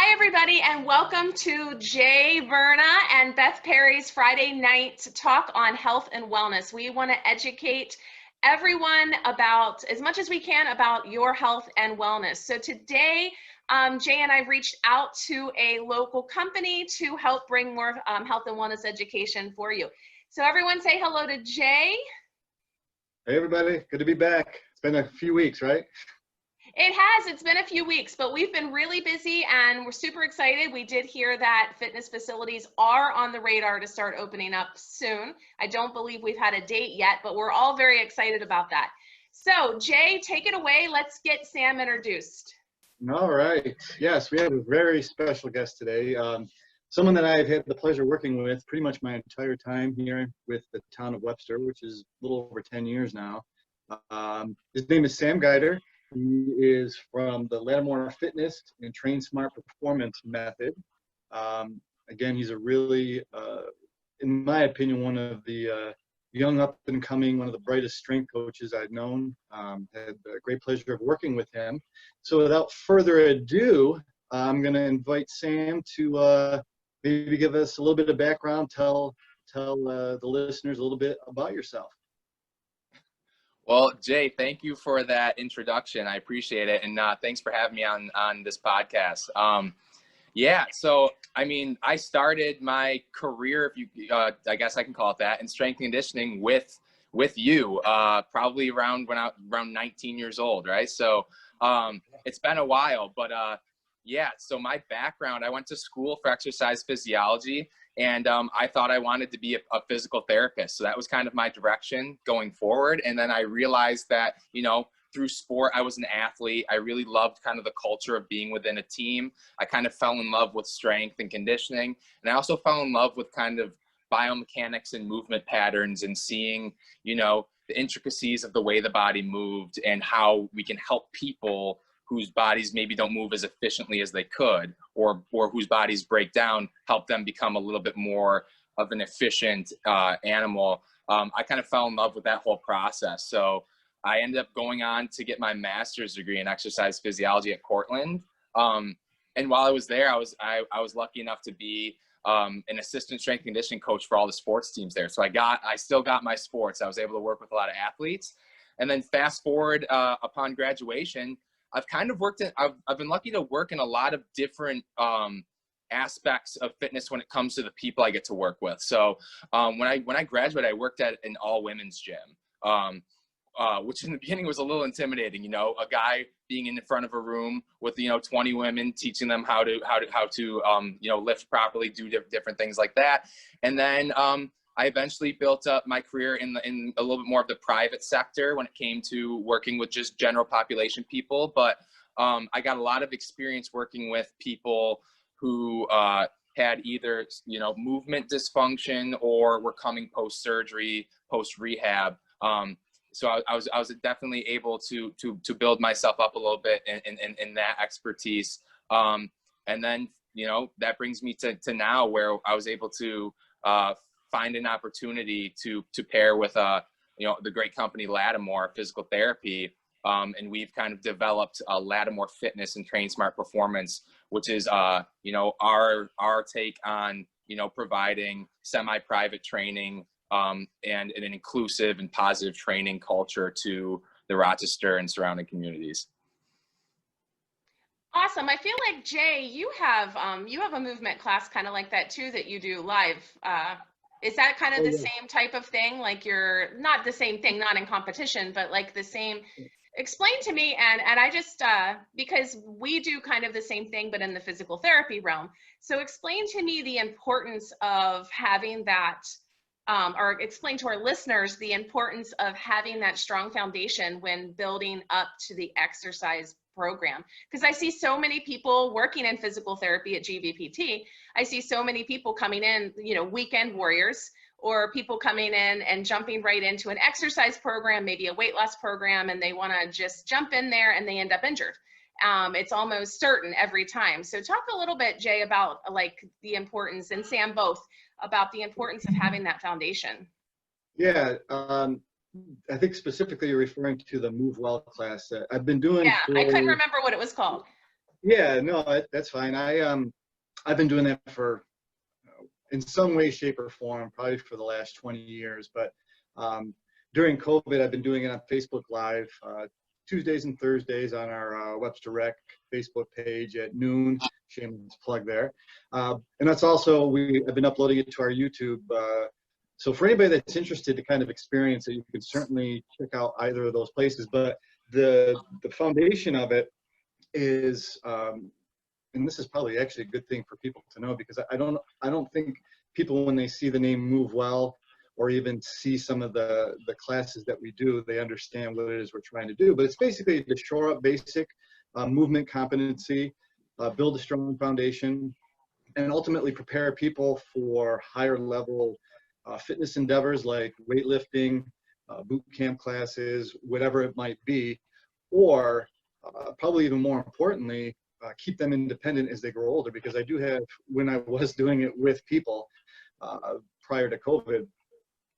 Hi, everybody, and welcome to Jay Verna and Beth Parry's Friday night talk on health and wellness. We want to educate everyone about, as much as we can, about your health and wellness. So today, Jay and I reached out to a local company to help bring more health and wellness education for you. So everyone say hello to Jay. Hey, everybody. Good to be back. It's been a few weeks, right? It has. It's been a few weeks, but we've been really busy and we're super excited. We did hear that fitness facilities are on the radar to start opening up soon. I don't believe we've had a date yet, but we're all very excited about that. So, Jay, take it away. Let's get Sam introduced. All right. Yes, we have a very special guest today. Someone that I've had the pleasure of working with pretty much my entire time here with the town of Webster, which is a little over 10 years now. His name is Sam Guider. He is from the Lattimore Fitness and Trainsmart Performance method. Again, he's a really, in my opinion, one of the young up and coming, one of the brightest strength coaches I've known. Had a great pleasure of working with him. So without further ado, I'm going to invite Sam to maybe give us a little bit of background, tell the listeners a little bit about yourself. Well, Jay, thank you for that introduction. I appreciate it. And thanks for having me on this podcast. Yeah, so, I mean, I started my career, if you, I guess I can call it that, in strength and conditioning with you, probably around 19 years old, right? So it's been a while, but yeah, so my background, I went to school for exercise physiology. And I thought I wanted to be a physical therapist. So that was kind of my direction going forward. And then I realized that, you know, through sport, I was an athlete. I really loved kind of the culture of being within a team. I kind of fell in love with strength and conditioning. And I also fell in love with kind of biomechanics and movement patterns and seeing, you know, the intricacies of the way the body moved and how we can help people whose bodies maybe don't move as efficiently as they could, or whose bodies break down, help them become a little bit more of an efficient animal. I kind of fell in love with that whole process. So I ended up going on to get my master's degree in exercise physiology at Cortland. And while I was there, I was lucky enough to be an assistant strength and conditioning coach for all the sports teams there. So I still got my sports. I was able to work with a lot of athletes. And then fast forward upon graduation, I've kind of I've been lucky to work in a lot of different aspects of fitness when it comes to the people I get to work with. So when I graduated, I worked at an all women's gym, which in the beginning was a little intimidating. You know, a guy being in front of a room with 20 women, teaching them how to lift properly, do different things like that, and then I eventually built up my career in a little bit more of the private sector when it came to working with just general population people. But I got a lot of experience working with people who had either, movement dysfunction or were coming post-surgery, post-rehab. So I was definitely able to build myself up a little bit in that expertise. And then, that brings me to now where I was able to find an opportunity to pair with the great company Lattimore Physical Therapy, and we've kind of developed Lattimore Fitness and Trainsmart Performance, which is our take on providing semi-private training and an inclusive and positive training culture to the Rochester and surrounding communities. Awesome. I feel like, Jay, you have a movement class kind of like that too that you do live. Is that kind of the same type of thing? Like you're not the same thing, not in competition, but like the same. Explain to me, and I just, because we do kind of the same thing, but in the physical therapy realm. So explain to me the importance of having that, or explain to our listeners the importance of having that strong foundation when building up to the exercise program. Because I see so many people working in physical therapy at GVPT. I see so many people coming in, weekend warriors, or people coming in and jumping right into an exercise program, maybe a weight loss program, and they want to just jump in there and they end up injured. It's almost certain every time. So talk a little bit, Jay, about like the importance, and Sam both, about the importance of having that foundation. Yeah, I think specifically you're referring to the Move Well class that I've been doing. Yeah, I couldn't remember what it was called. Yeah, no, that's fine. I've been doing that for, in some way, shape, or form, probably for the last 20 years. But um, during COVID, I've been doing it on Facebook Live, Tuesdays and Thursdays on our Webster Rec Facebook page at noon. Shameless plug there. And that's also, I've been uploading it to our YouTube. So for anybody that's interested to kind of experience it, you can certainly check out either of those places. But the foundation of it is, and this is probably actually a good thing for people to know, because I don't think people, when they see the name Move Well, or even see some of the classes that we do, they understand what it is we're trying to do. But it's basically to shore up basic movement competency, build a strong foundation, and ultimately prepare people for higher level fitness endeavors like weightlifting, boot camp classes, whatever it might be, or probably even more importantly, keep them independent as they grow older. Because I do have, when I was doing it with people prior to COVID,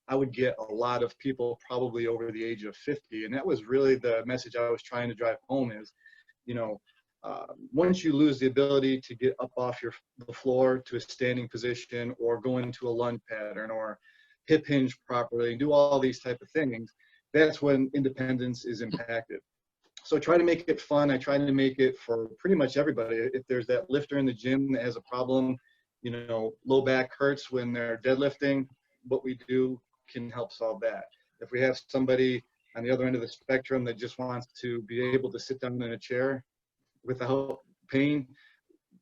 I would get a lot of people probably over the age of 50. And that was really the message I was trying to drive home is, you know, once you lose the ability to get up off the floor to a standing position, or go into a lunge pattern, or hip hinge properly, and do all these type of things, that's when independence is impacted. So I try to make it fun. I try to make it for pretty much everybody. If there's that lifter in the gym that has a problem, you know, low back hurts when they're deadlifting, what we do can help solve that. If we have somebody on the other end of the spectrum that just wants to be able to sit down in a chair without pain,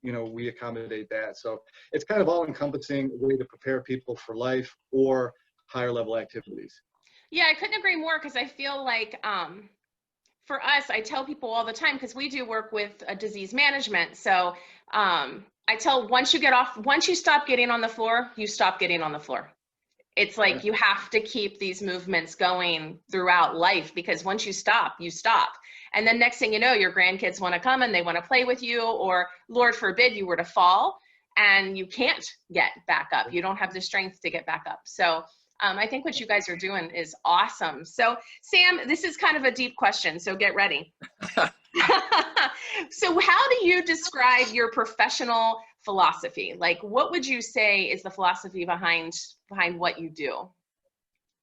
you know, we accommodate that. So it's kind of all encompassing way to prepare people for life or higher level activities. Yeah, I couldn't agree more, because I feel like for us, I tell people all the time, because we do work with disease management. So I tell, once you stop getting on the floor, you stop getting on the floor. It's like you have to keep these movements going throughout life, because once you stop, you stop. And then next thing you know, your grandkids want to come and they want to play with you, or Lord forbid you were to fall and you can't get back up. You don't have the strength to get back up. So I think what you guys are doing is awesome. So Sam, this is kind of a deep question, so get ready. So how do you describe your professional philosophy? Like, what would you say is the philosophy behind what you do?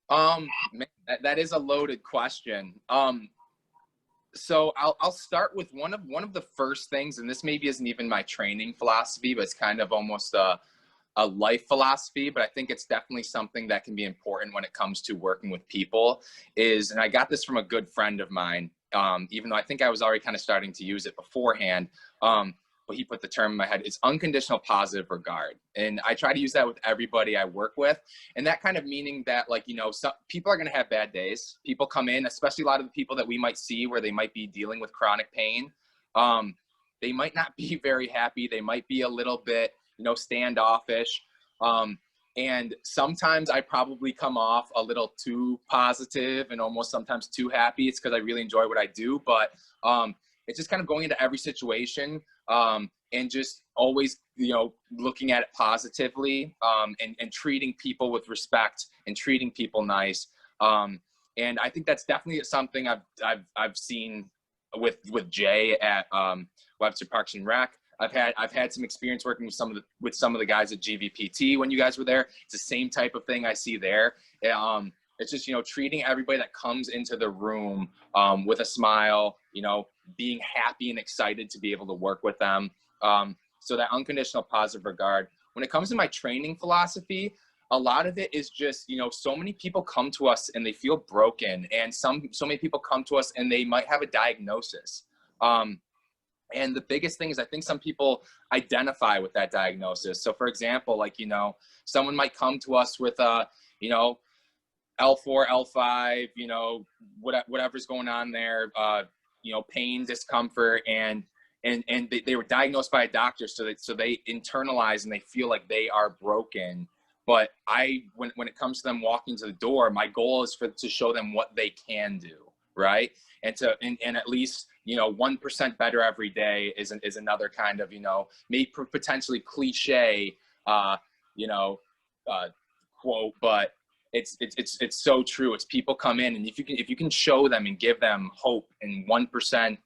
Man, that is a loaded question. So I'll start with one of the first things, and this maybe isn't even my training philosophy, but it's kind of almost a life philosophy, but I think it's definitely something that can be important when it comes to working with people is, and I got this from a good friend of mine, even though I think I was already kind of starting to use it beforehand, but he put the term in my head, it's unconditional positive regard. And I try to use that with everybody I work with. And that kind of meaning that, like, you know, some people are going to have bad days. People come in, especially a lot of the people that we might see where they might be dealing with chronic pain. They might not be very happy. They might be a little bit, you know, standoffish. And sometimes I probably come off a little too positive and almost sometimes too happy. It's because I really enjoy what I do, but it's just kind of going into every situation and just always, you know, looking at it positively and treating people with respect and treating people nice. And I think that's definitely something I've seen with Jay at Webster Parks and Rec. I've had some experience working with some of the guys at GVPT when you guys were there. It's the same type of thing I see there. It's just, you know, treating everybody that comes into the room with a smile, you know, being happy and excited to be able to work with them. So that unconditional positive regard. When it comes to my training philosophy, a lot of it is just, you know, so many people come to us and they feel broken, and so many people come to us and they might have a diagnosis. And the biggest thing is I think some people identify with that diagnosis. So for example, like, you know, someone might come to us with you know, L4, L5, you know, whatever's going on there, you know, pain, discomfort, and they were diagnosed by a doctor. So they internalize and they feel like they are broken. But when it comes to them walking to the door, my goal is to show them what they can do, right? And at least, you know, 1% better every day is another kind of, you know, maybe potentially cliche, you know, quote, but it's so true. It's people come in, and if you can show them and give them hope and 1%,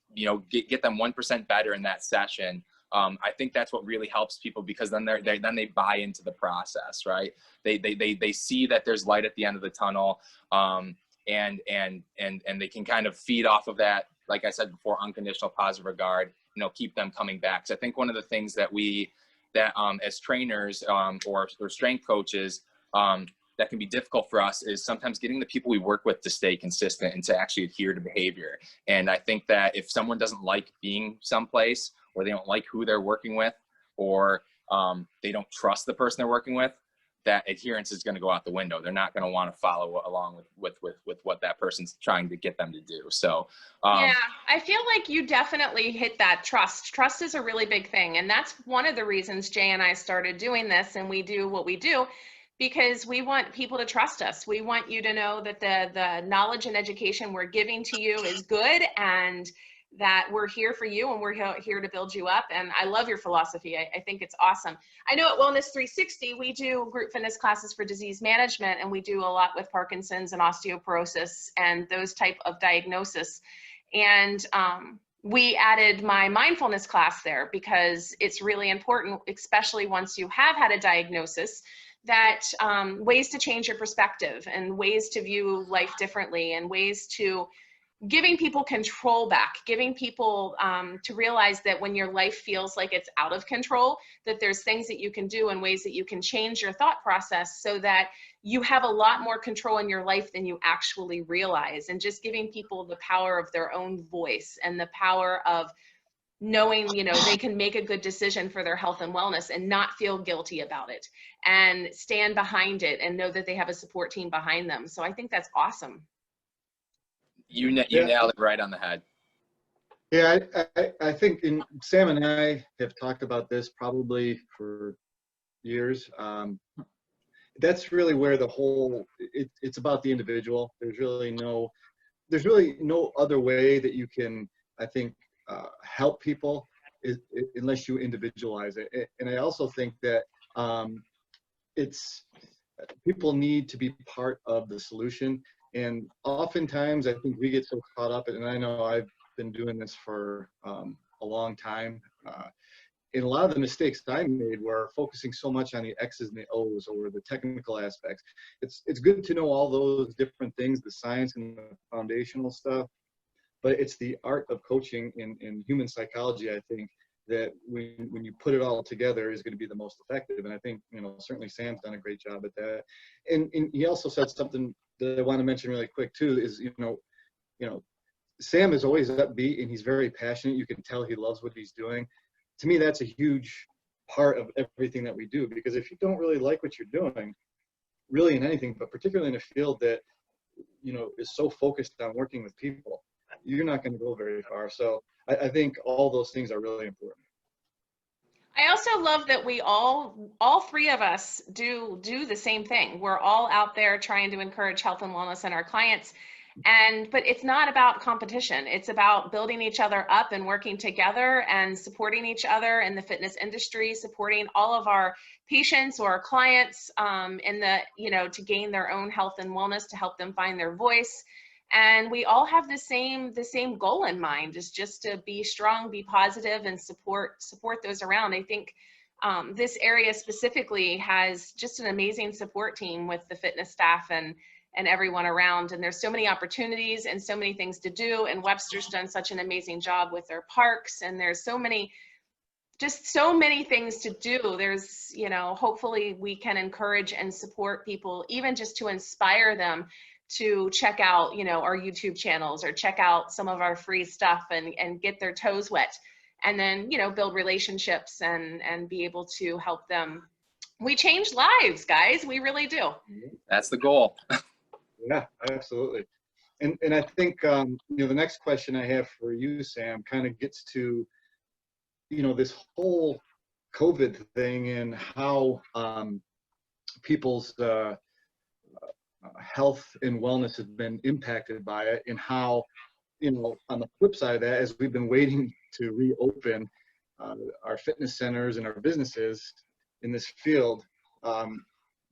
get them 1% better in that session. I think that's what really helps people, because then they buy into the process, right? They see that there's light at the end of the tunnel, and they can kind of feed off of that. Like I said before, unconditional positive regard, keep them coming back. So I think one of the things that as trainers or strength coaches, that can be difficult for us is sometimes getting the people we work with to stay consistent and to actually adhere to behavior. And I think that if someone doesn't like being someplace, or they don't like who they're working with, or they don't trust the person they're working with, that adherence is going to go out the window. They're not going to want to follow along with what that person's trying to get them to do. So yeah, I feel like you definitely hit that trust. Trust is a really big thing. And that's one of the reasons Jay and I started doing this, and we do what we do, because we want people to trust us. We want you to know that the knowledge and education we're giving to you is good, and that we're here for you, and we're here to build you up. And I love your philosophy. I think it's awesome. I know at Wellness 360, we do group fitness classes for disease management, and we do a lot with Parkinson's and osteoporosis and those type of diagnosis. And we added my mindfulness class there because it's really important, especially once you have had a diagnosis, that ways to change your perspective and ways to view life differently, and ways to giving people control back, giving people to realize that when your life feels like it's out of control, that there's things that you can do and ways that you can change your thought process so that you have a lot more control in your life than you actually realize. And just giving people the power of their own voice and the power of knowing, they can make a good decision for their health and wellness and not feel guilty about it, and stand behind it and know that they have a support team behind them. So I think that's awesome. You nailed it right on the head. Yeah, I think Sam and I have talked about this probably for years. That's really where it's about the individual. There's really no other way that you can, I think, help people unless you individualize it. And I also think that people need to be part of the solution. And oftentimes, I think we get so caught up, and I know I've been doing this for a long time. And a lot of the mistakes I made were focusing so much on the X's and the O's, or the technical aspects. It's good to know all those different things, the science and the foundational stuff, but it's the art of coaching in human psychology, I think, that when you put it all together is going to be the most effective. And I think, certainly Sam's done a great job at that. And he also said something that I want to mention really quick too, is, Sam is always upbeat and he's very passionate. You can tell he loves what he's doing. To me, that's a huge part of everything that we do, because if you don't really like what you're doing, really in anything, but particularly in a field that, is so focused on working with people, you're not going to go very far. So I think all those things are really important. I also love that we all three of us do the same thing. We're all out there trying to encourage health and wellness in our clients. But it's not about competition. It's about building each other up and working together and supporting each other in the fitness industry, supporting all of our patients or our clients to gain their own health and wellness, to help them find their voice. And we all have the same goal in mind, is just to be strong, be positive, and support those around. I think this area specifically has just an amazing support team with the fitness staff and everyone around. And there's so many opportunities and so many things to do. And Webster's done such an amazing job with their parks. And there's so many things to do. There's, hopefully we can encourage and support people, even just to inspire them to check out, our YouTube channels, or check out some of our free stuff and get their toes wet, and then, build relationships and be able to help them. We change lives, guys. We really do. That's the goal. Yeah, absolutely. And I think, the next question I have for you, Sam, kind of gets to, this whole COVID thing and how people's health and wellness has been impacted by it, and how, on the flip side of that, as we've been waiting to reopen our fitness centers and our businesses in this field,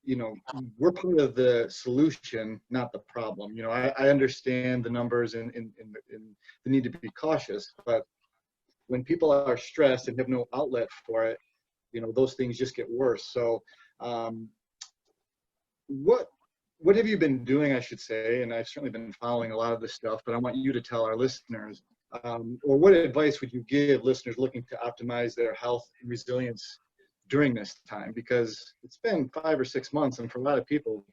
you know, we're part of the solution, not the problem. You know, I understand the numbers and the need to be cautious, but when people are stressed and have no outlet for it, you know, those things just get worse. So what have you been doing, I should say, and I've certainly been following a lot of this stuff, but I want you to tell our listeners, or what advice would you give listeners looking to optimize their health and resilience during this time? Because it's been 5 or 6 months, and for a lot of people,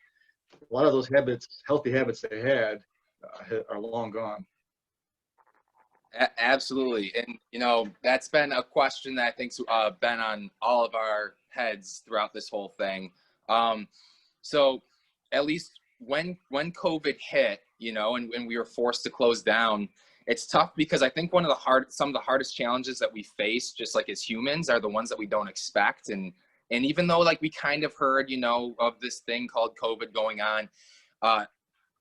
a lot of those habits, healthy habits they had, are long gone. Absolutely. And, you know, that's been a question that I think's been on all of our heads throughout this whole thing. So at least when COVID hit, you know, and we were forced to close down, it's tough because I think some of the hardest challenges that we face, just like as humans, are the ones that we don't expect. And even though like we kind of heard, you know, of this thing called COVID going on,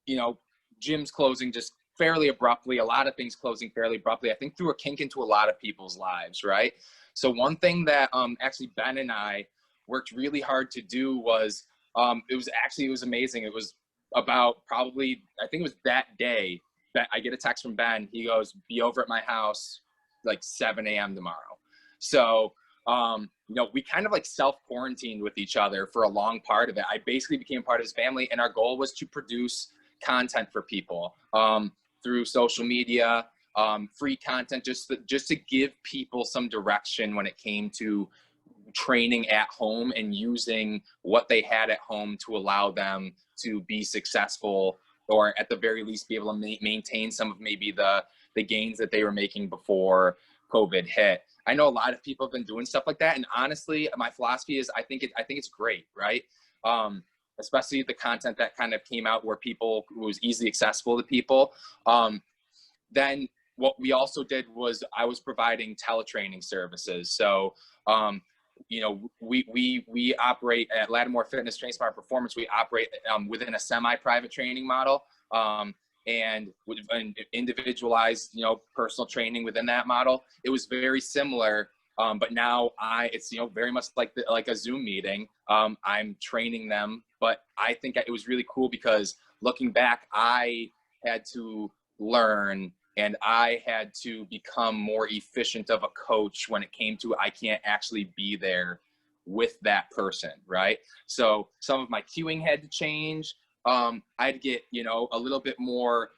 you know, gyms closing just fairly abruptly, a lot of things closing fairly abruptly, I think threw a kink into a lot of people's lives, right? So one thing that actually Ben and I worked really hard to do was, it was amazing. It was about probably, I think it was that day, that I get a text from Ben. He goes, be over at my house like 7 a.m. tomorrow. So, you know, we kind of like self-quarantined with each other for a long part of it. I basically became part of his family, and our goal was to produce content for people through social media, free content, just to give people some direction when it came to training at home and using what they had at home to allow them to be successful, or at the very least be able to maintain some of maybe the gains that they were making before COVID hit. I know a lot of people have been doing stuff like that, and honestly, my philosophy is I think it's great, right? Especially the content that kind of came out where was easily accessible to people. Then what we also did was I was providing teletraining services. So, you know, we operate at Lattimore Fitness, Trainsmart Performance. We operate within a semi-private training model, and individualized, you know, personal training within that model. It was very similar. But now it's, you know, very much like a Zoom meeting. I'm training them, but I think it was really cool because looking back, I had to learn and I had to become more efficient of a coach when it came to, I can't actually be there with that person, right? So some of my cueing had to change. I'd get, you know, a little bit more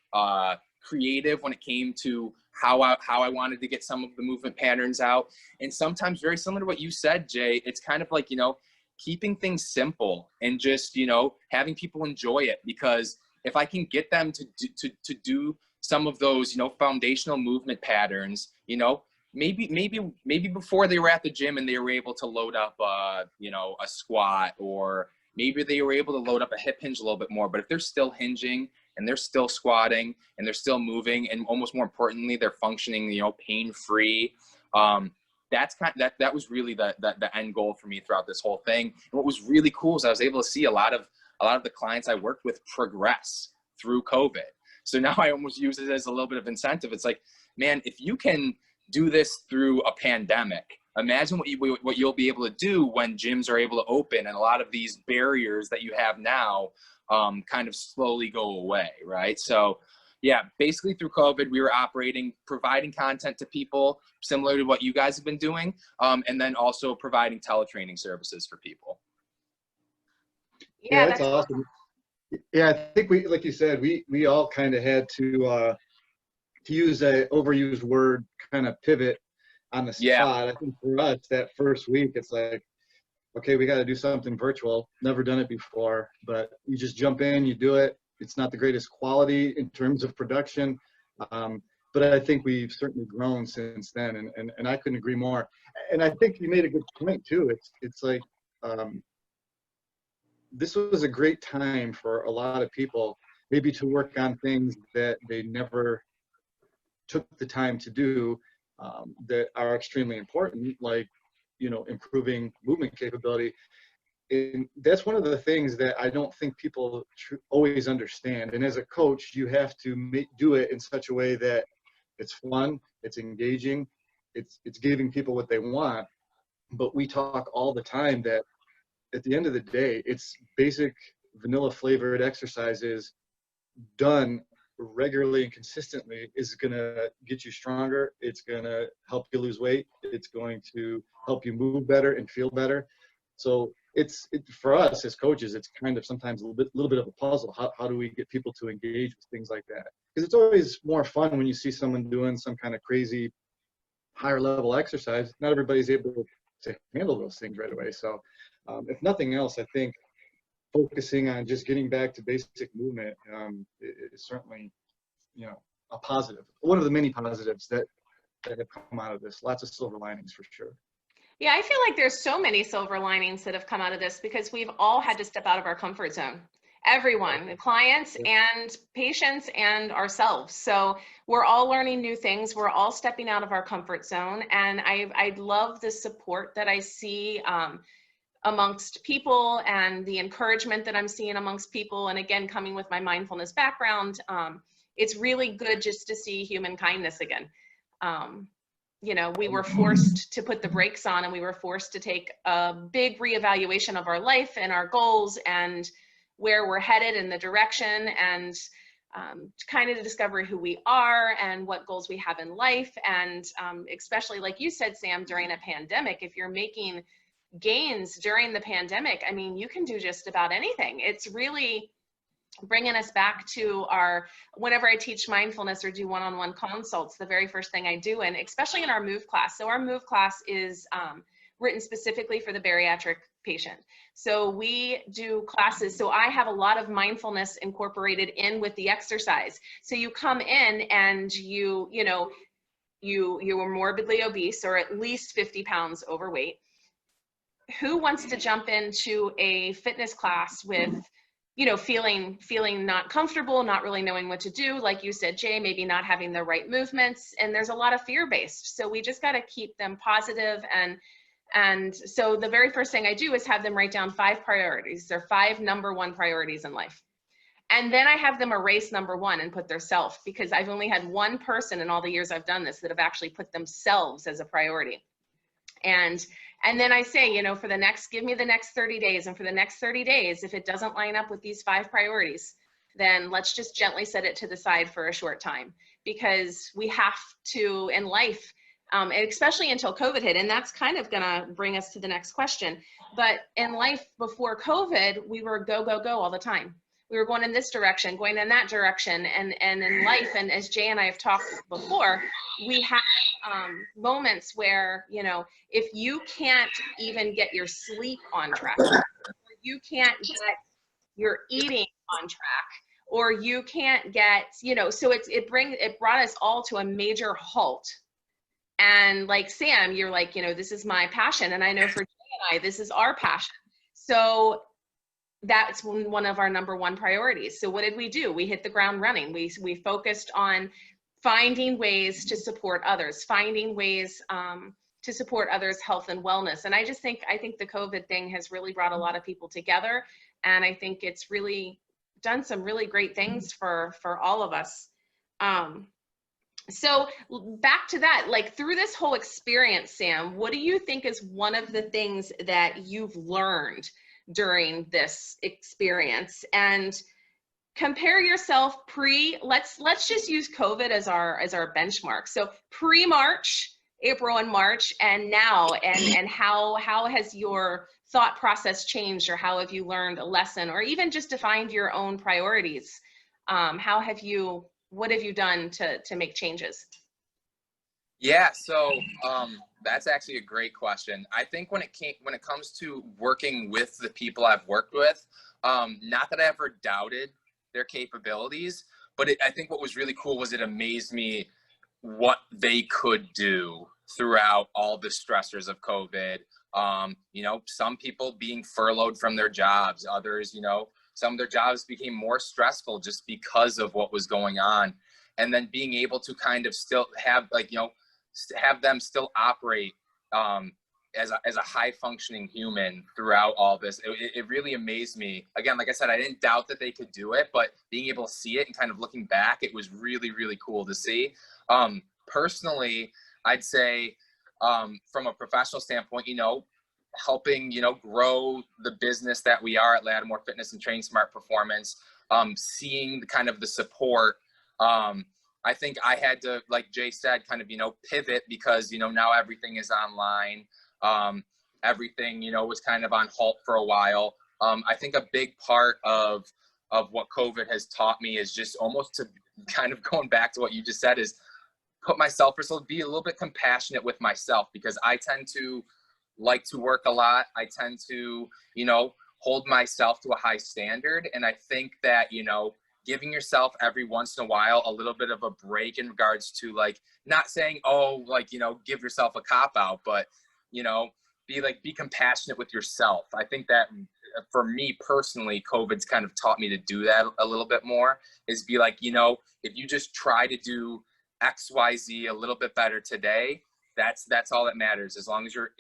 creative when it came to how I wanted to get some of the movement patterns out. And sometimes, very similar to what you said, Jay, it's kind of like, you know, keeping things simple and just, you know, having people enjoy it. Because if I can get them to do some of those, you know, foundational movement patterns, you know, maybe before they were at the gym and they were able to load up, you know, a squat, or maybe they were able to load up a hip hinge a little bit more. But if they're still hinging and they're still squatting and they're still moving, and almost more importantly, they're functioning, you know, pain-free, that was really the end goal for me throughout this whole thing. And what was really cool is I was able to see a lot of the clients I worked with progress through COVID. So now I almost use it as a little bit of incentive. It's like, man, if you can do this through a pandemic, imagine what you'll be able to do when gyms are able to open and a lot of these barriers that you have now kind of slowly go away, right? So yeah, basically through COVID, we were providing content to people similar to what you guys have been doing, and then also providing teletraining services for people. Yeah, that's awesome. Yeah, I think like you said, we all kind of had to use a overused word, kind of pivot on the spot. Yeah. I think for us, that first week, it's like, okay, we got to do something virtual. Never done it before, but you just jump in, you do it. It's not the greatest quality in terms of production, but I think we've certainly grown since then, and I couldn't agree more. And I think you made a good point too. It's like this was a great time for a lot of people, maybe to work on things that they never took the time to do, that are extremely important, like, you know, improving movement capability. And that's one of the things that I don't think people always understand. And as a coach, you have to do it in such a way that it's fun, it's engaging, it's giving people what they want. But we talk all the time that at the end of the day, it's basic vanilla flavored exercises done regularly and consistently is going to get you stronger. It's going to help you lose weight. It's going to help you move better and feel better. So for us as coaches, it's kind of sometimes a little bit of a puzzle. How do we get people to engage with things like that? Because it's always more fun when you see someone doing some kind of crazy higher level exercise. Not everybody's able to handle those things right away. So if nothing else, I think focusing on just getting back to basic movement is certainly, a positive. One of the many positives that have come out of this. Lots of silver linings for sure. Yeah, I feel like there's so many silver linings that have come out of this because we've all had to step out of our comfort zone. Everyone, the clients and patients and ourselves. So we're all learning new things. We're all stepping out of our comfort zone. And I love the support that I see amongst people and the encouragement that I'm seeing amongst people. And again, coming with my mindfulness background, it's really good just to see human kindness again. We were forced to put the brakes on, and we were forced to take a big reevaluation of our life and our goals and where we're headed in the direction, and kind of to discover who we are and what goals we have in life. And especially like you said, Sam, during a pandemic, if you're making gains during the pandemic, I mean, you can do just about anything. It's really bringing us back to whenever I teach mindfulness or do one-on-one consults, the very first thing I do, and especially in our move class. So our move class is written specifically for the bariatric patient. So we do classes. So I have a lot of mindfulness incorporated in with the exercise. So you come in and you are morbidly obese or at least 50 pounds overweight. Who wants to jump into a fitness class with, feeling not comfortable, not really knowing what to do? Like you said, Jay, maybe not having the right movements. And there's a lot of fear-based. So we just got to keep them positive. And so the very first thing I do is have them write down 5 priorities. They're 5 number 1 priorities in life. And then I have them erase number 1 and put their self, because I've only had one person in all the years I've done this that have actually put themselves as a priority. And then I say, give me the next 30 days. And for the next 30 days, if it doesn't line up with these 5 priorities, then let's just gently set it to the side for a short time, because we have to, in life, and especially until COVID hit, and that's kind of gonna bring us to the next question. But in life before COVID, we were go, go, go all the time. We were going in this direction, going in that direction, and in life, and as Jay and I have talked before, we have moments where, if you can't even get your sleep on track, or you can't get your eating on track, or you can't get, so it brought us all to a major halt. And like Sam, you're like, this is my passion, and I know for Jay and I, this is our passion. So that's one of our number 1 priorities. So what did we do? We hit the ground running. We focused on finding ways to support others, finding ways to support others' health and wellness. And I think the COVID thing has really brought a lot of people together. And I think it's really done some really great things for all of us. So back to that, like through this whole experience, Sam, what do you think is one of the things that you've learned during this experience? And compare yourself let's just use COVID as our benchmark. So pre-March, April and March, and now, and how has your thought process changed, or how have you learned a lesson, or even just defined your own priorities? What have you done to make changes? Yeah, so that's actually a great question. I think when it comes to working with the people I've worked with, not that I ever doubted their capabilities, but I think what was really cool was it amazed me what they could do throughout all the stressors of COVID. Some people being furloughed from their jobs, others, some of their jobs became more stressful just because of what was going on. And then being able to kind of still have have them still operate as a high functioning human throughout all this. It really amazed me. Again, like I said, I didn't doubt that they could do it, but being able to see it and kind of looking back, it was really, really cool to see. Personally, I'd say from a professional standpoint, helping, grow the business that we are at Lattimore Fitness and Trainsmart Performance, seeing the kind of the support. I think I had to, like Jay said, kind of, pivot because, now everything is online. Everything, was kind of on halt for a while. I think a big part of what COVID has taught me is just almost to kind of going back to what you just said is put myself first, be a little bit compassionate with myself, because I tend to like to work a lot. I tend to, hold myself to a high standard. And I think that, giving yourself every once in a while a little bit of a break in regards to, like, not saying, oh, like, give yourself a cop out, but, be compassionate with yourself. I think that for me personally, COVID's kind of taught me to do that a little bit more, is be like, if you just try to do XYZ a little bit better today, that's all that matters, as long as your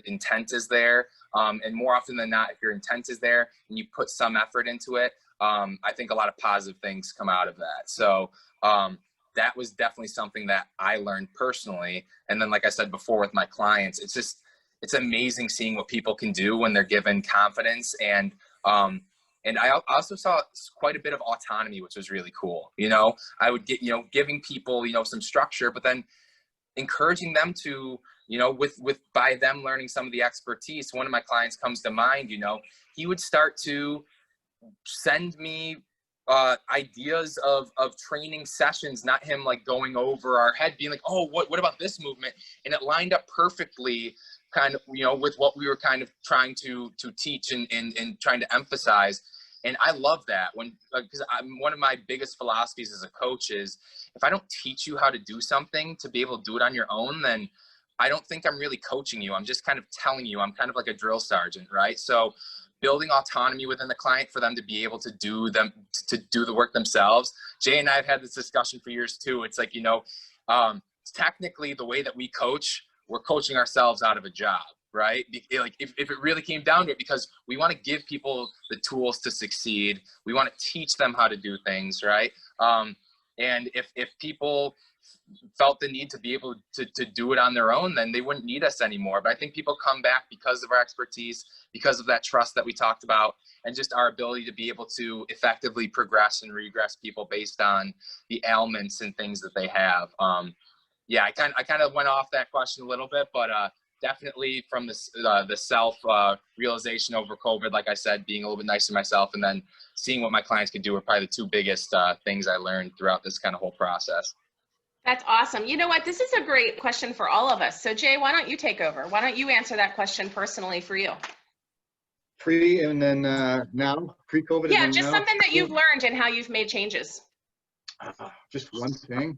intent is there. And more often than not, if your intent is there and you put some effort into it, I think a lot of positive things come out of that. So that was definitely something that I learned personally. And then, like I said before, with my clients, it's amazing seeing what people can do when they're given confidence. And I also saw quite a bit of autonomy, which was really cool. I would get, giving people, some structure, but then encouraging them to, by them learning some of the expertise. One of my clients comes to mind. He would start to send me ideas of training sessions, not him like going over our head, being like, oh, what about this movement? And it lined up perfectly, kind of, with what we were kind of trying to teach and trying to emphasize. And I love that, because one of my biggest philosophies as a coach is, if I don't teach you how to do something to be able to do it on your own, then I don't think I'm really coaching you. I'm just kind of telling you. I'm kind of like a drill sergeant, right? So building autonomy within the client for them to be able to do the work themselves. Jay and I have had this discussion for years too. It's like, technically the way that we coach, we're coaching ourselves out of a job, right? Like if it really came down to it, because we want to give people the tools to succeed. We want to teach them how to do things, right? And if people felt the need to be able to do it on their own, then they wouldn't need us anymore. But I think people come back because of our expertise, because of that trust that we talked about, and just our ability to be able to effectively progress and regress people based on the ailments and things that they have. I kind of went off that question a little bit, but definitely from the self realization over COVID, like I said, being a little bit nicer to myself, and then seeing what my clients could do were probably the two biggest things I learned throughout this kind of whole process. That's awesome. You know what? This is a great question for all of us. So Jay, why don't you take over? Why don't you answer that question personally for you? Pre and then now, pre-COVID. Yeah, and then just now? something that you've learned and how you've made changes. Just one thing.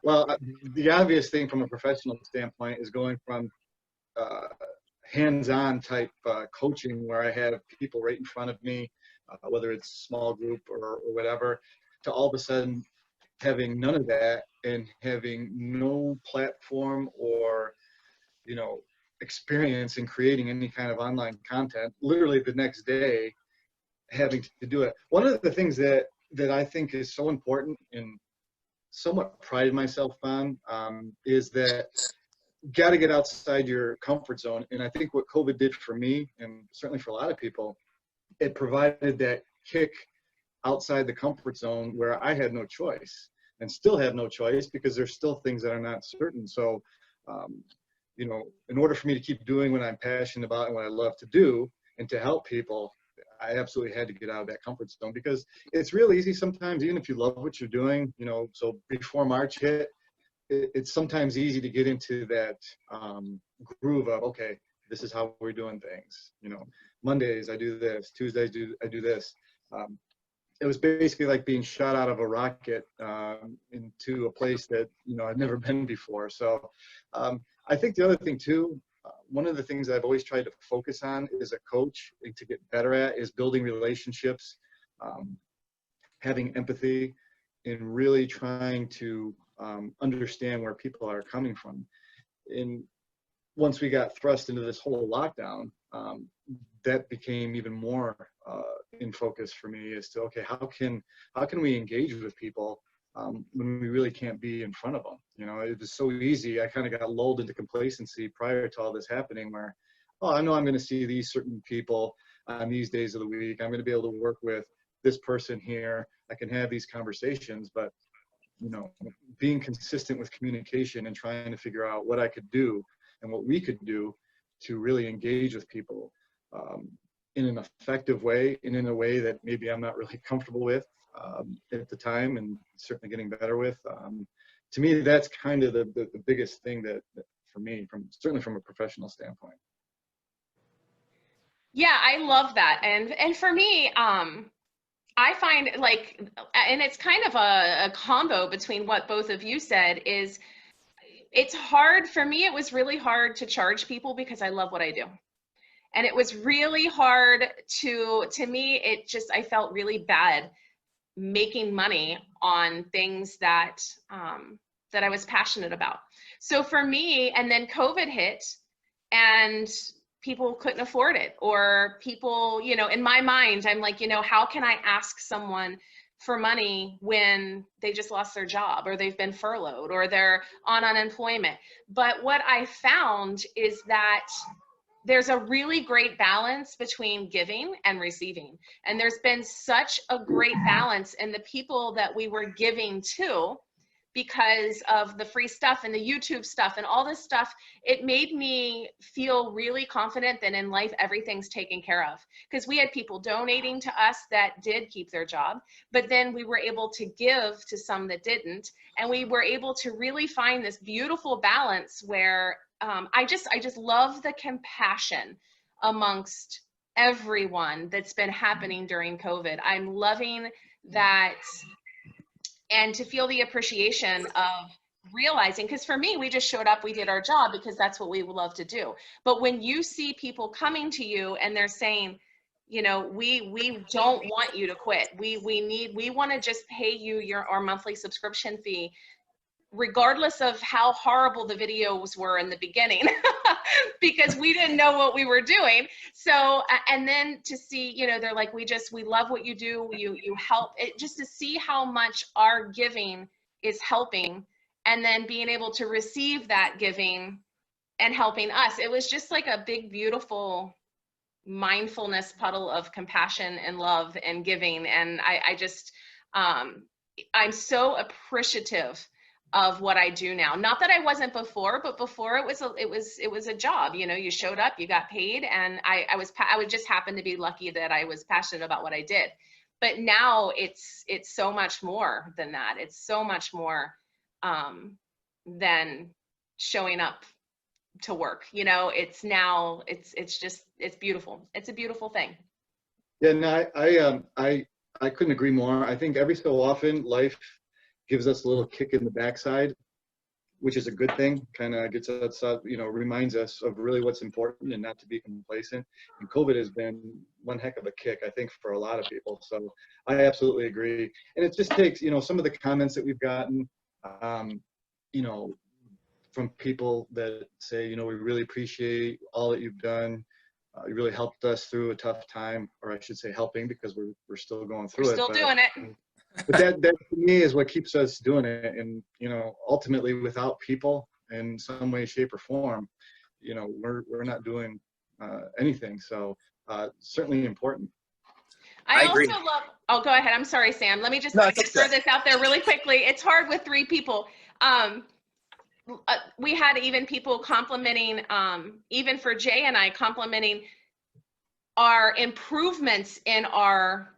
Well, the obvious thing from a professional standpoint is going from hands-on type coaching, where I have people right in front of me, whether it's small group or whatever, to all of a sudden having none of that and having no platform or, experience in creating any kind of online content, literally the next day having to do it. One of the things that I think is so important and somewhat prided myself on is that you got to get outside your comfort zone. And I think what COVID did for me, and certainly for a lot of people, it provided that kick outside the comfort zone where I had no choice and still have no choice, because there's still things that are not certain. So, in order for me to keep doing what I'm passionate about and what I love to do and to help people, I absolutely had to get out of that comfort zone, because it's real easy sometimes, even if you love what you're doing, so before March hit, it's sometimes easy to get into that groove of, okay, this is how we're doing things. Mondays I do this, Tuesdays I do this. It was basically like being shot out of a rocket into a place that, I'd never been before. So I think the other thing too, one of the things I've always tried to focus on as a coach and to get better at is building relationships, having empathy, and really trying to understand where people are coming from. And once we got thrust into this whole lockdown, that became even more in focus for me, as to, okay, how can we engage with people when we really can't be in front of them? It was so easy. I kind of got lulled into complacency prior to all this happening, where oh, I know I'm going to see these certain people on these days of the week. I'm going to be able to work with this person here. I can have these conversations, but you know, being consistent with communication and trying to figure out what I could do and what we could do to really engage with people in an effective way and in a way that maybe I'm not really comfortable with at the time, and certainly getting better with. To me, that's kind of the biggest thing that for me, certainly from a professional standpoint. Yeah, I love that. And for me, I find like, and it's kind of a combo between what both of you said, is it's hard for me. It was really hard to charge people because I love what I do. And it was really hard to me, it just, I felt really bad making money on things that, that I was passionate about. So for me, and then COVID hit and people couldn't afford it, or people, you know, in my mind, I'm like, you know, how can I ask someone for money when they just lost their job, or they've been furloughed, or they're on unemployment? But what I found is that there's a really great balance between giving and receiving. And there's been such a great balance in the people that we were giving to, because of the free stuff and the YouTube stuff and all this stuff. It made me feel really confident that in life, everything's taken care of. Because we had people donating to us that did keep their job, but then we were able to give to some that didn't. And we were able to really find this beautiful balance where I just love the compassion amongst everyone that's been happening during COVID. I'm loving that, and to feel the appreciation of realizing, because for me, we just showed up, we did our job because that's what we love to do. But when you see people coming to you and they're saying, you know, we don't want you to quit. We want to just pay you our monthly subscription fee, regardless of how horrible the videos were in the beginning, because we didn't know what we were doing. So, and then to see, you know, they're like, we love what you do. You help it, just to see how much our giving is helping, and then being able to receive that giving and helping us. It was just like a big, beautiful mindfulness puddle of compassion and love and giving. And I just, I'm so appreciative of what I do now. Not that I wasn't before, but before it was a job. You know, you showed up, you got paid, and I would just happen to be lucky that I was passionate about what I did. But now it's so much more than that. It's so much more than showing up to work. You know, it's beautiful. It's a beautiful thing. Yeah, no, I couldn't agree more. I think every so often life gives us a little kick in the backside, which is a good thing. Kind of gets us, you know, reminds us of really what's important and not to be complacent. And COVID has been one heck of a kick, I think, for a lot of people. So I absolutely agree. And it just takes, you know, some of the comments that we've gotten, you know, from people that say, you know, we really appreciate all that you've done. You really helped us through a tough time, or I should say helping, because we're still going through it. We're still doing it. But that to me is what keeps us doing it. And, you know, ultimately without people in some way, shape, or form, you know, we're not doing anything. So certainly important. I also love, oh, go ahead. I'm sorry, Sam. Let me just throw this out there really quickly. It's hard with 3 people. We had even people complimenting, even for Jay and I, complimenting our improvements in our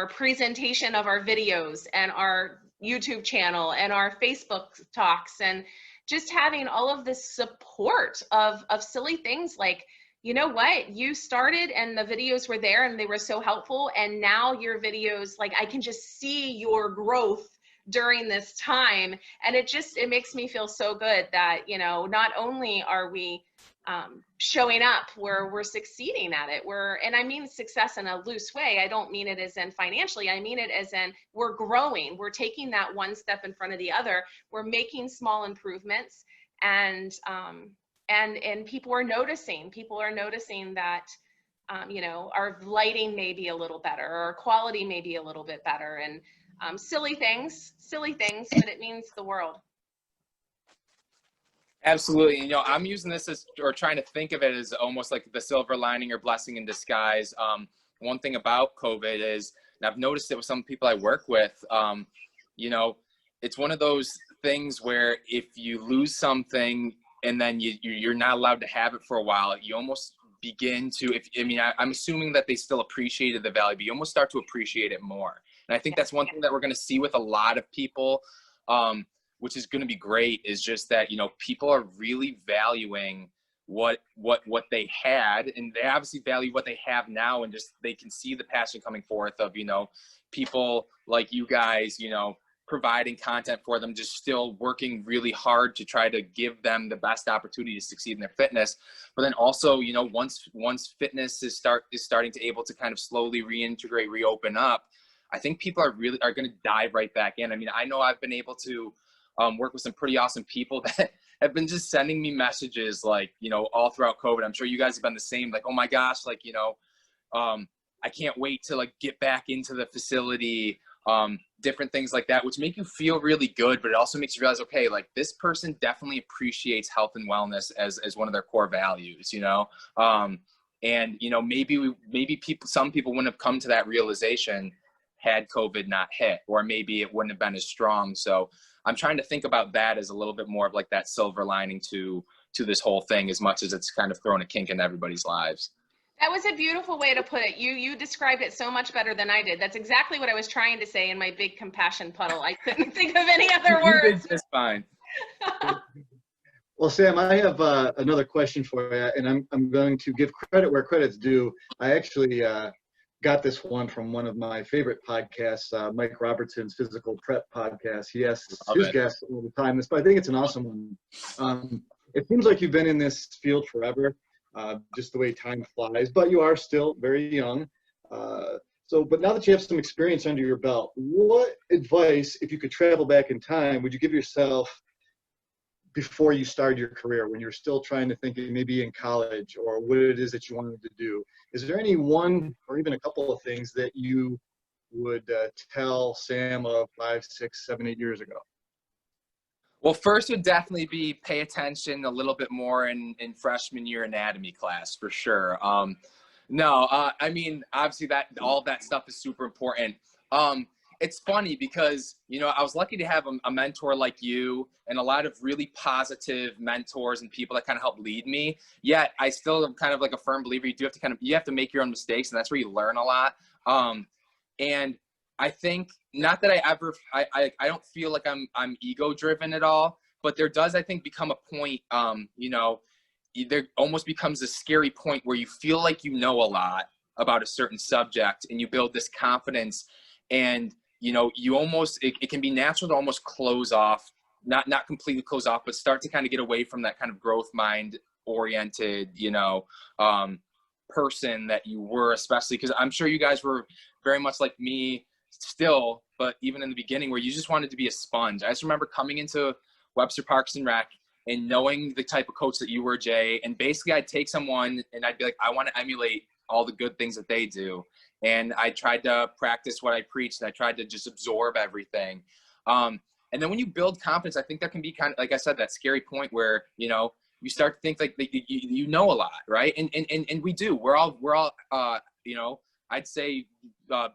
presentation of our videos and our YouTube channel and our Facebook talks, and just having all of this support of silly things like, you know what, you started and the videos were there and they were so helpful, and now your videos, like, I can just see your growth during this time. And it makes me feel so good that, you know, not only are we showing up, we're succeeding at it. And I mean success in a loose way. I don't mean it as in financially. I mean it as in we're growing. We're taking that one step in front of the other. We're making small improvements, and people are noticing. People are noticing that, you know, our lighting may be a little better, or our quality may be a little bit better, and silly things, but it means the world. Absolutely. You know, I'm using this as, or trying to think of it as almost like the silver lining or blessing in disguise. One thing about COVID is, and I've noticed it with some people I work with, you know, it's one of those things where if you lose something and then you're not allowed to have it for a while, you almost begin to, I'm assuming that they still appreciated the value, but you almost start to appreciate it more. And I think that's one thing that we're going to see with a lot of people, which is going to be great, is just that, you know, people are really valuing what they had, and they obviously value what they have now, and just they can see the passion coming forth of, you know, people like you guys, you know, providing content for them, just still working really hard to try to give them the best opportunity to succeed in their fitness. But then also, you know, once fitness is starting to able to kind of slowly reintegrate, reopen up, I think people are going to dive right back in. I mean, I know I've been able to work with some pretty awesome people that have been just sending me messages, like, you know, all throughout COVID. I'm sure you guys have been the same, like, oh my gosh, like, you know, I can't wait to like get back into the facility, different things like that, which make you feel really good, but it also makes you realize, okay, like this person definitely appreciates health and wellness as one of their core values, you know? And, you know, maybe some people wouldn't have come to that realization had COVID not hit, or maybe it wouldn't have been as strong. So I'm trying to think about that as a little bit more of like that silver lining to this whole thing, as much as it's kind of thrown a kink in everybody's lives. That was a beautiful way to put it. You described it so much better than I did. That's exactly what I was trying to say in my big compassion puddle. I couldn't think of any other words. You did just fine. Well, Sam, I have another question for you, and I'm going to give credit where credit's due. I actually got this one from one of my favorite podcasts, Mike Robertson's Physical Prep podcast. He asks his guests all the time this, but I think it's an awesome one. It seems like you've been in this field forever, just the way time flies, but you are still very young. But now that you have some experience under your belt, what advice, if you could travel back in time, would you give yourself before you started your career, when you're still trying to think maybe in college or what it is that you wanted to do? Is there any one or even a couple of things that you would tell Sam of 5, 6, 7, 8 years ago? Well, first would definitely be pay attention a little bit more in freshman year anatomy class, for sure. I mean, obviously all that stuff is super important. It's funny because, you know, I was lucky to have a mentor like you and a lot of really positive mentors and people that kind of help lead me. Yet I still am kind of like a firm believer. You have to make your own mistakes, and that's where you learn a lot. And I think, not that I don't feel like I'm ego driven at all, but there does, I think, become a point, you know, there almost becomes a scary point where you feel like you know a lot about a certain subject, and you build this confidence, and you know, it can be natural to almost close off, not completely close off, but start to kind of get away from that kind of growth mind oriented, you know, person that you were, especially because I'm sure you guys were very much like me still, but even in the beginning, where you just wanted to be a sponge. I just remember coming into Webster Parks and Rec and knowing the type of coach that you were, Jay, and basically I'd take someone and I'd be like, I want to emulate all the good things that they do. And I tried to practice what I preached, and I tried to just absorb everything. And then when you build confidence, I think that can be kind of, like I said, that scary point where, you know, you start to think like you know a lot, right? And we do. We're all you know, I'd say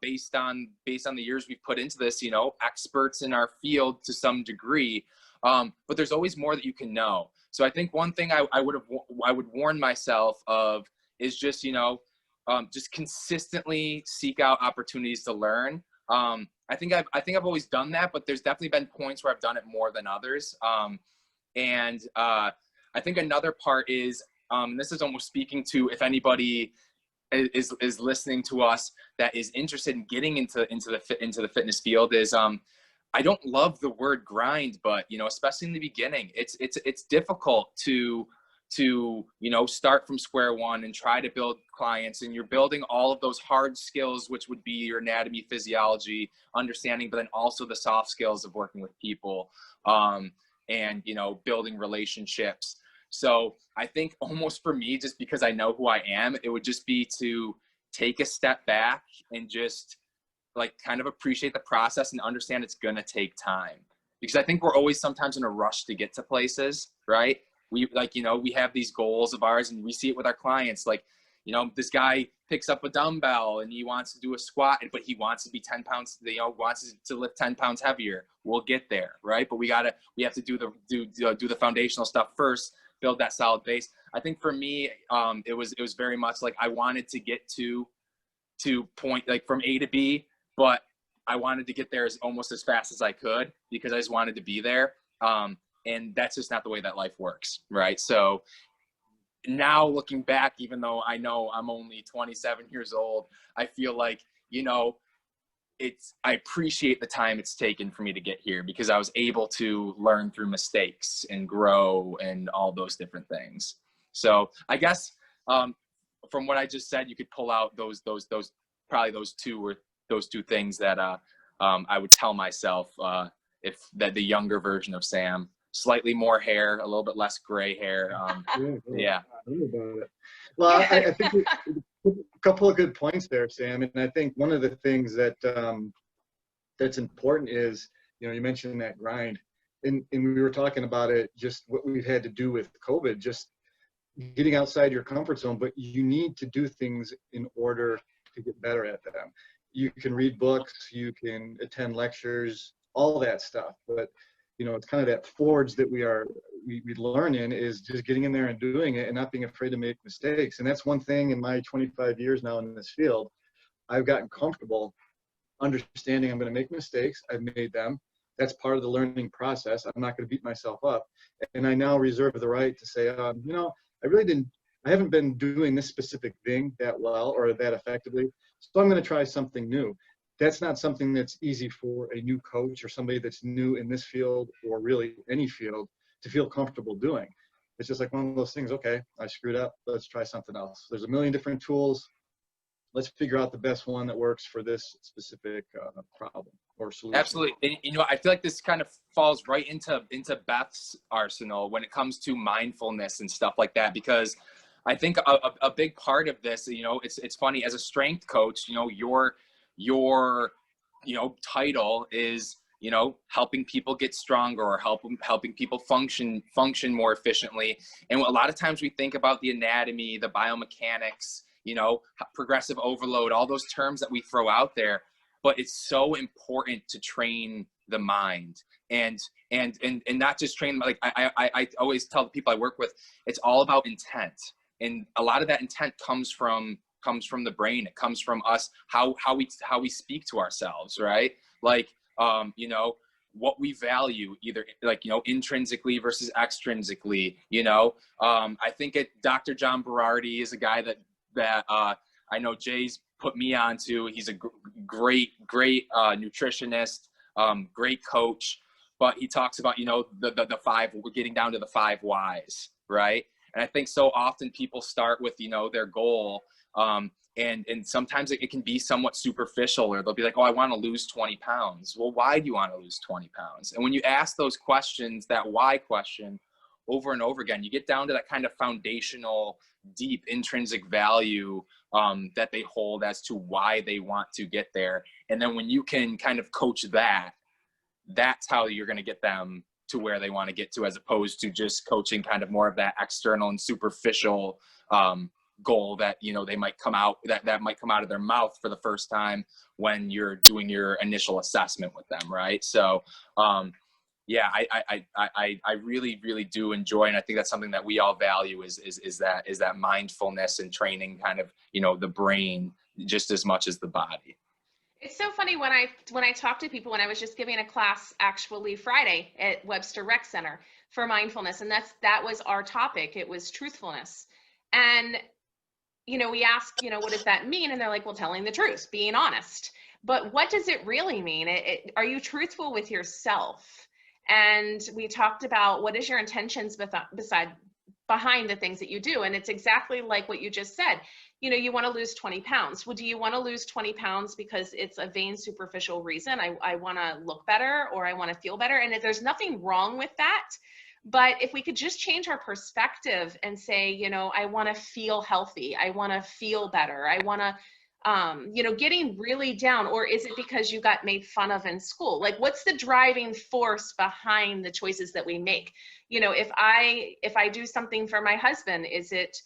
based on the years we've put into this, you know, experts in our field to some degree. But there's always more that you can know. So I think one thing I would warn myself of is just, you know, just consistently seek out opportunities to learn. I think I've always done that, but there's definitely been points where I've done it more than others. I think another part is, this is almost speaking to if anybody is listening to us that is interested in getting into the fitness field, is I don't love the word grind, but you know, especially in the beginning, it's difficult to you know, start from square one and try to build clients, and you're building all of those hard skills, which would be your anatomy, physiology, understanding, but then also the soft skills of working with people, and, you know, building relationships. So I think almost for me, just because I know who I am, it would just be to take a step back and just like kind of appreciate the process and understand it's going to take time, because I think we're always sometimes in a rush to get to places, right? we like, you know, we have these goals of ours and we see it with our clients. Like, you know, this guy picks up a dumbbell and he wants to do a squat, but he wants to be 10 pounds, you know, wants to lift 10 pounds heavier. We'll get there, right? But we have to do the foundational stuff first, build that solid base. I think for me, it was very much like I wanted to get to point, like from A to B, but I wanted to get there almost as fast as I could because I just wanted to be there. And that's just not the way that life works, right? So now looking back, even though I know I'm only 27 years old, I feel like, you know, I appreciate the time it's taken for me to get here because I was able to learn through mistakes and grow and all those different things. So I guess from what I just said, you could pull out those two things that I would tell myself if that the younger version of Sam. Slightly more hair, a little bit less gray hair. Yeah. Well, I think a couple of good points there, Sam. And I think one of the things that that's important is, you know, you mentioned that grind, and we were talking about it, just what we've had to do with COVID, just getting outside your comfort zone. But you need to do things in order to get better at them. You can read books, you can attend lectures, all that stuff, but you know, it's kind of that forge that we learn in is just getting in there and doing it and not being afraid to make mistakes. And that's one thing in my 25 years now in this field, I've gotten comfortable understanding I'm going to make mistakes. I've made them. That's part of the learning process. I'm not going to beat myself up. And I now reserve the right to say, you know, I haven't been doing this specific thing that well or that effectively. So I'm going to try something new. That's not something that's easy for a new coach or somebody that's new in this field or really any field to feel comfortable doing. It's just like one of those things, okay, I screwed up, let's try something else. There's a million different tools. Let's figure out the best one that works for this specific problem or solution. Absolutely. And, you know, I feel like this kind of falls right into Beth's arsenal when it comes to mindfulness and stuff like that, because I think a big part of this, you know, it's funny as a strength coach, you know, your you know, title is, you know, helping people get stronger or helping people function more efficiently. And a lot of times we think about the anatomy, the biomechanics, you know, progressive overload, all those terms that we throw out there, but it's so important to train the mind and not just train, like I always tell the people I work with, it's all about intent. And a lot of that intent comes from the brain. It comes from us, how we speak to ourselves, right? Like, you know, what we value, either like, you know, intrinsically versus extrinsically, you know. I think Dr. John Berardi is a guy that I know Jay's put me onto. He's a great nutritionist, great coach, but he talks about, you know, the five, we're getting down to the 5 whys, right? And I think so often people start with, you know, their goal, and sometimes it can be somewhat superficial, or they'll be like, oh, I want to lose 20 pounds. Well, why do you want to lose 20 pounds? And when you ask those questions, that why question over and over again, you get down to that kind of foundational, deep intrinsic value that they hold as to why they want to get there. And then when you can kind of coach that, that's how you're going to get them to where they want to get to, as opposed to just coaching kind of more of that external and superficial goal that, you know, they might come out, that might come out of their mouth for the first time when you're doing your initial assessment with them, right? So yeah, I really, really do enjoy, and I think that's something that we all value is that mindfulness and training kind of, you know, the brain just as much as the body. It's so funny when I talk to people, when I was just giving a class actually Friday at Webster Rec Center for mindfulness, and that was our topic. It was truthfulness. And, you know, we ask, you know, what does that mean? And they're like, well, telling the truth, being honest. But what does it really mean? Are you truthful with yourself? And we talked about what is your intentions behind the things that you do. And it's exactly like what you just said. You know, you want to lose 20 pounds. Well, do you want to lose 20 pounds because it's a vain, superficial reason? I want to look better, or I want to feel better. And there's nothing wrong with that. But if we could just change our perspective and say, you know, I want to feel healthy. I want to feel better. I want to you know, getting really down? Or is it because you got made fun of in school? Like, what's the driving force behind the choices that we make? You know, if I do something for my husband, is it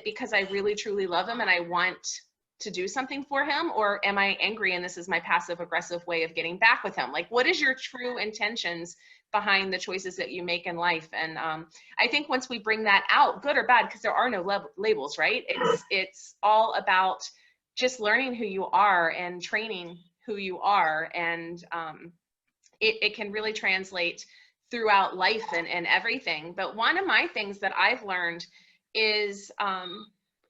because I really truly love him and I want to do something for him? Or am I angry and this is my passive aggressive way of getting back with him? Like, what is your true intentions behind the choices that you make in life? And I think once we bring that out, good or bad, because there are no labels, right? It's all about just learning who you are and training who you are. And it can really translate throughout life and everything. But one of my things that I've learned is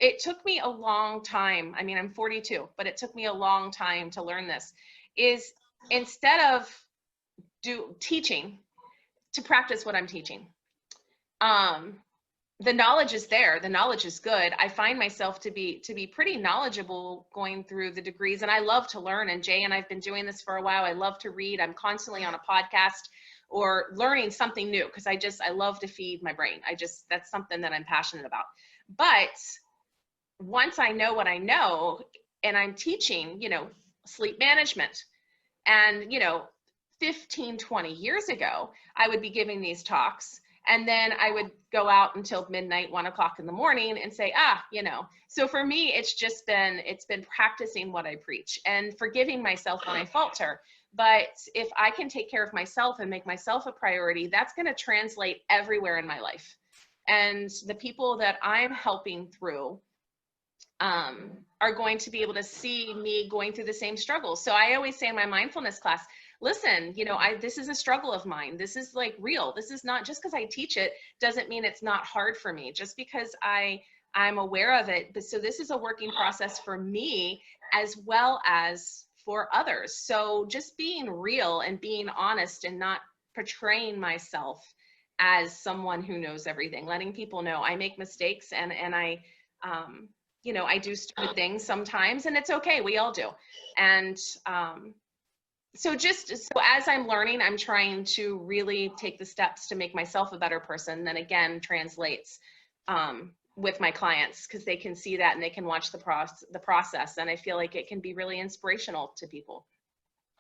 it took me a long time. I mean, I'm 42, but it took me a long time to learn this, is instead of teaching, to practice what I'm teaching. The knowledge is there. The knowledge is good. I find myself to be pretty knowledgeable going through the degrees, and I love to learn. And Jay and I've been doing this for a while. I love to read. I'm constantly on a podcast or learning something new because I love to feed my brain. That's something that I'm passionate about. But once I know what I know, and I'm teaching, you know, sleep management, and, you know, 15, 20 years ago, I would be giving these talks. And then I would go out until midnight, 1 o'clock in the morning and say, you know. So for me, it's been practicing what I preach and forgiving myself when I falter. But if I can take care of myself and make myself a priority, that's going to translate everywhere in my life. And the people that I'm helping through are going to be able to see me going through the same struggles. So I always say in my mindfulness class, listen, you know, this is a struggle of mine. This is like real. This is not just because I teach it doesn't mean it's not hard for me, just because I'm aware of it. But so this is a working process for me as well as for others. So just being real and being honest and not portraying myself as someone who knows everything, letting people know I make mistakes and I, you know, I do stupid things sometimes, and it's okay. We all do. And, so as I'm learning, I'm trying to really take the steps to make myself a better person. Then again, translates with my clients, because they can see that and they can watch the process. And I feel like it can be really inspirational to people.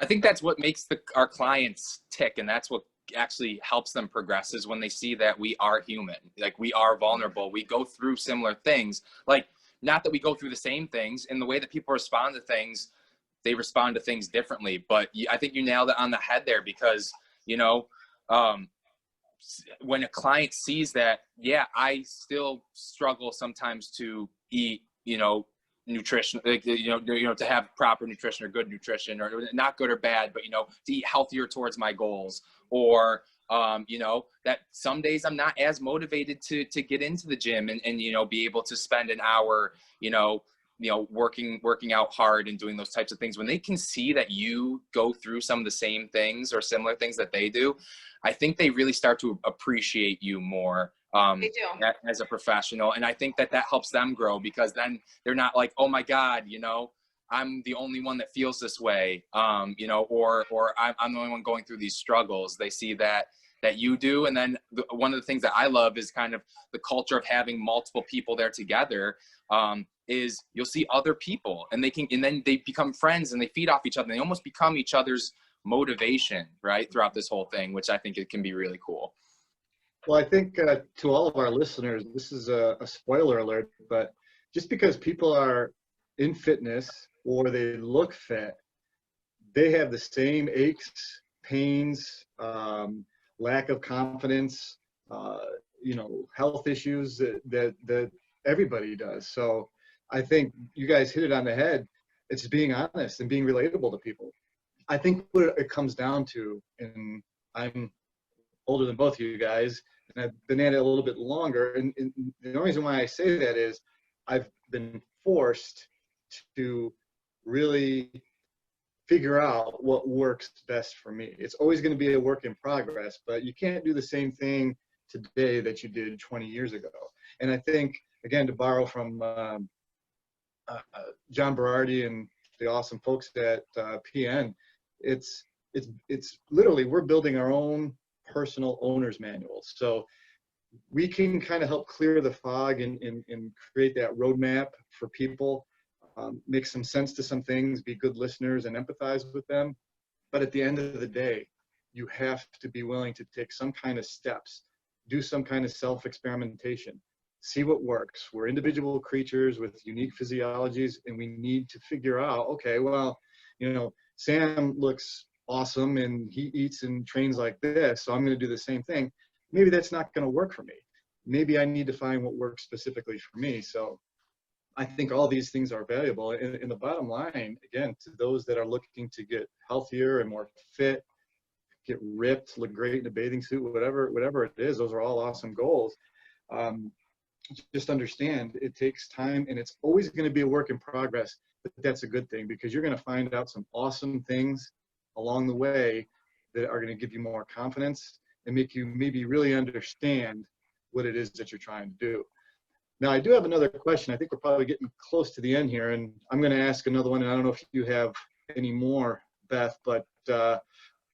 I think that's what makes our clients tick, and that's what actually helps them progress, is when they see that we are human, like we are vulnerable, we go through similar things. Like, not that we go through the same things, and the way that people respond to things, they respond to things differently. But I think you nailed it on the head there, because, you know, when a client sees that, yeah, I still struggle sometimes to eat, you know, nutrition, like, you know, to have proper nutrition or good nutrition, or not good or bad, but, you know, to eat healthier towards my goals, or, you know, that some days I'm not as motivated to get into the gym and, you know, be able to spend an hour, you know, working out hard and doing those types of things. When they can see that you go through some of the same things or similar things that they do, I think they really start to appreciate you more as a professional. And I think that helps them grow, because then they're not like, oh my God, you know, I'm the only one that feels this way, you know, or I'm the only one going through these struggles. They see that you do. And then one of the things that I love is kind of the culture of having multiple people there together, is you'll see other people and then they become friends and they feed off each other. And they almost become each other's motivation, right, throughout this whole thing, which I think it can be really cool. Well, I think to all of our listeners, this is a spoiler alert, but just because people are in fitness or they look fit, they have the same aches, pains, lack of confidence, you know, health issues that everybody does. So I think you guys hit it on the head. It's being honest and being relatable to people. I think what it comes down to, and I'm older than both of you guys, and I've been at it a little bit longer. And the only reason why I say that is I've been forced to really figure out what works best for me. It's always going to be a work in progress, but you can't do the same thing today that you did 20 years ago. And I think, again, to borrow from John Berardi and the awesome folks at PN, it's literally, we're building our own personal owner's manual. So we can kind of help clear the fog and create that roadmap for people. make some sense to some things, be good listeners and empathize with them. But at the end of the day, you have to be willing to take some kind of steps, do some kind of self-experimentation, see what works. We're individual creatures with unique physiologies, and we need to figure out, okay, well, you know, Sam looks awesome and he eats and trains like this, so I'm going to do the same thing. Maybe that's not going to work for me. Maybe I need to find what works specifically for me. So I think all these things are valuable. And the bottom line, again, to those that are looking to get healthier and more fit, get ripped, look great in a bathing suit, whatever it is, those are all awesome goals. Just understand it takes time, and it's always going to be a work in progress, but that's a good thing, because you're going to find out some awesome things along the way that are going to give you more confidence and make you maybe really understand what it is that you're trying to do. Now, I do have another question. I think we're probably getting close to the end here, and I'm going to ask another one, and I don't know if you have any more, Beth, but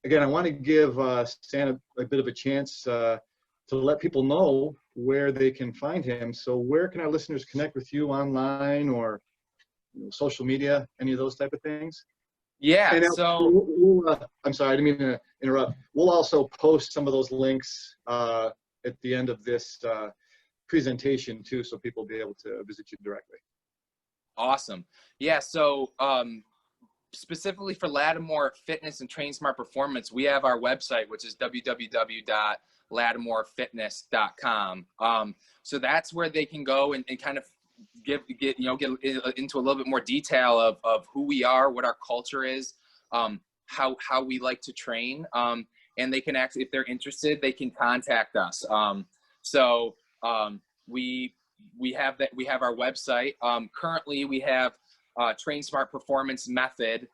again, I want to give Stan a bit of a chance to let people know where they can find him. So where can our listeners connect with you, online or social media, any of those type of things? Yeah, And so I'm sorry, I didn't mean to interrupt. We'll also post some of those links at the end of this presentation too, so people will be able to visit you directly. awesome. Yeah, so specifically for Lattimore Fitness and Trainsmart Performance, we have our website, which is www.lattimorefitness.com. So that's where they can go and kind of get into a little bit more detail of who we are, what our culture is, how we like to train, and they can actually, if they're interested, they can contact us. We have our website. Currently, we have Trainsmart Performance Method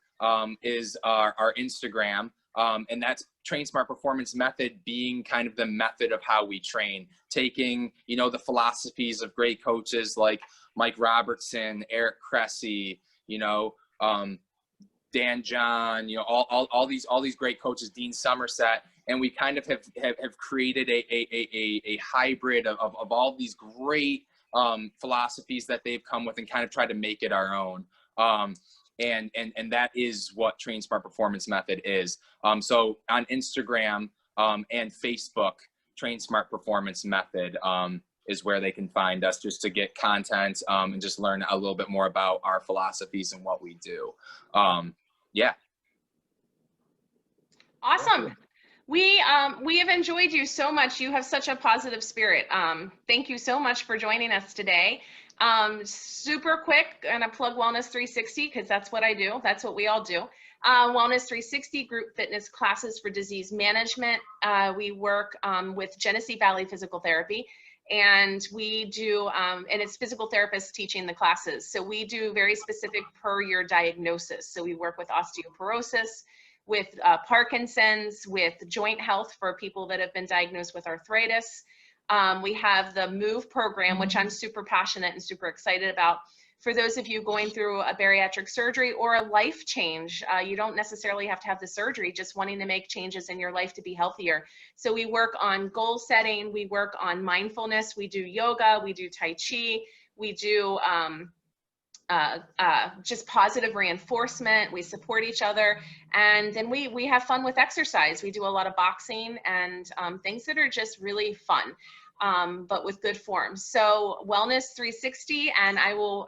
is our Instagram, and that's Trainsmart Performance Method being kind of the method of how we train, taking the philosophies of great coaches like Mike Robertson, Eric Cressy, Dan John, all these great coaches, Dean Somerset, and we kind of have created a hybrid of all these great philosophies that they've come with and kind of tried to make it our own. And that is what Trainsmart Performance Method is. So on Instagram and Facebook, Trainsmart Performance Method is where they can find us, just to get content and just learn a little bit more about our philosophies and what we do. Yeah. Awesome. We have enjoyed you so much. You have such a positive spirit. Thank you so much for joining us today. Super quick, gonna plug Wellness 360 because that's what I do. That's what we all do. Wellness 360 group fitness classes for disease management. We work with Genesee Valley Physical Therapy, and we do, and it's physical therapists teaching the classes. So we do very specific per your diagnosis. So we work with osteoporosis, with Parkinson's, with joint health for people that have been diagnosed with arthritis. We have the MOVE program, which I'm super passionate and super excited about. For those of you going through a bariatric surgery or a life change, you don't necessarily have to have the surgery, just wanting to make changes in your life to be healthier. So we work on goal setting, we work on mindfulness, we do yoga, we do Tai Chi, we do just positive reinforcement, we support each other, and then we have fun with exercise. We do a lot of boxing and things that are just really fun. But with good form. So Wellness 360, and I will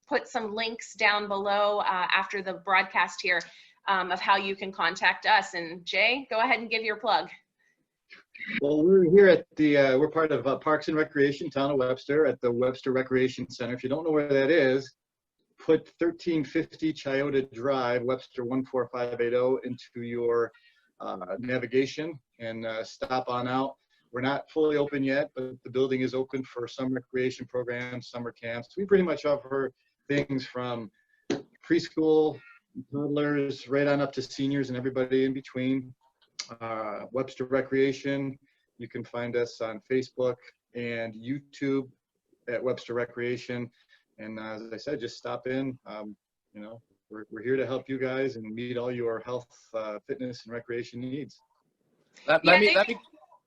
put some links down below after the broadcast here of how you can contact us. And Jay, go ahead and give your plug. Well, we're here at the, we're part of Parks and Recreation, town of Webster, at the Webster Recreation Center. If you don't know where that is, put 1350 Chiota Drive, Webster 14580 into your navigation and stop on out. We're not fully open yet, but the building is open for some recreation programs, summer camps. We pretty much offer things from preschool, toddlers, right on up to seniors and everybody in between. Webster Recreation, you can find us on Facebook and YouTube at Webster Recreation. And as I said, just stop in. We're here to help you guys and meet all your health, fitness, and recreation needs. Let me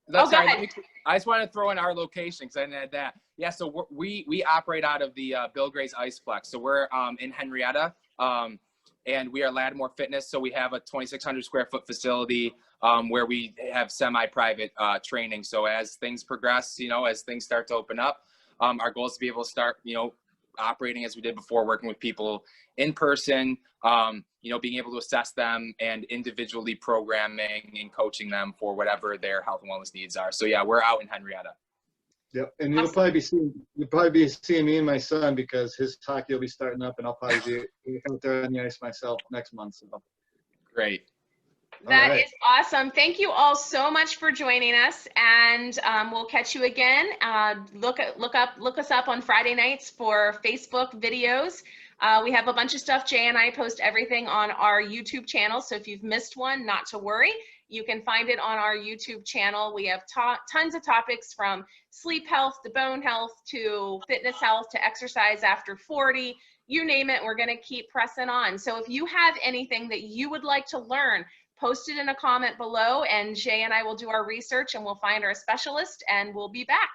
That's go all right. ahead. I just want to throw in our location because I didn't add that. Yeah, so we operate out of the Bill Gray's Iceplex. So we're in Henrietta, and we are Lattimore Fitness. So we have a 2,600 square foot facility where we have semi-private training. So as things progress, as things start to open up, our goal is to be able to start, operating as we did before, working with people in person, being able to assess them and individually programming and coaching them for whatever their health and wellness needs are. So yeah, we're out in Henrietta. Yep, and you'll probably be seeing me and my son because his hockey will be starting up, and I'll probably be out there on the ice myself next month. So. Great. That is awesome. Thank you all so much for joining us, and we'll catch you again. Look us up on Friday nights for Facebook videos. We have a bunch of stuff. Jay and I post everything on our YouTube channel, so if you've missed one, not to worry. You can find it on our YouTube channel. We have tons of topics from sleep health to bone health to fitness health to exercise after 40. You name it, we're going to keep pressing on. So if you have anything that you would like to learn, post it in a comment below, and Jay and I will do our research and we'll find our specialist and we'll be back.